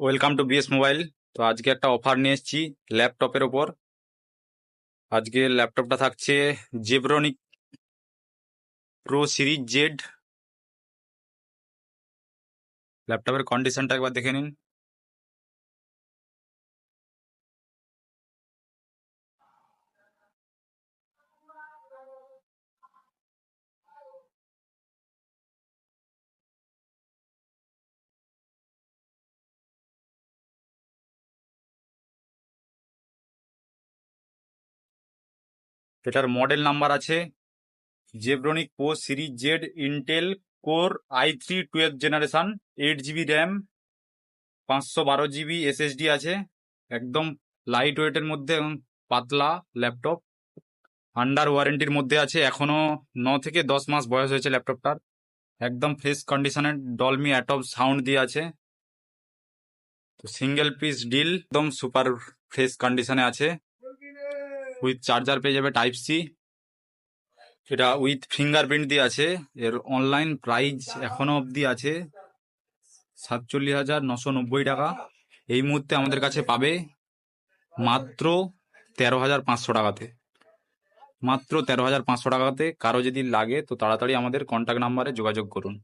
Welcome to BS mobile. তো আজকে একটা অফার নিয়ে এসেছি ল্যাপটপের ওপর। আজকে ল্যাপটপটা থাকছে জেব্রনিক প্রো সিরিজ জেড। ল্যাপটপের কন্ডিশনটা একবার দেখে নিন। এটার মডেল নাম্বার আছে Zebronic pro series Z, Intel core i3 12th generation, 8 GB RAM, 512 GB SSD আছে। একদম লাইট ওয়েটের মধ্যে এবং পাতলা ল্যাপটপ। আন্ডার ওয়ারেন্টির মধ্যে আছে, এখনো 9 থেকে 10 মাস বয়স হয়েছে ল্যাপটপটার। একদম ফ্রেশ কন্ডিশনের ডলমি অ্যাটম সাউন্ড দিয়ে আছে। তো সিঙ্গেল পিস ডিল, একদম সুপার ফ্রেশ কন্ডিশনে আছে। উইথ চার্জার পেয়ে যাবে টাইপ সি। এটা উইথ ফিঙ্গারপ্রিন্ট দিয়ে আছে। এর অনলাইন প্রাইস এখনো অবধি আছে 47,990 টাকা। এই মুহূর্তে আমাদের কাছে পাবে মাত্র 13,500 টাকাতে। মাত্র 13,500 টাকাতে। কারো যদি লাগে তো তাড়াতাড়ি আমাদের কন্ট্যাক্ট নাম্বারে যোগাযোগ করুন।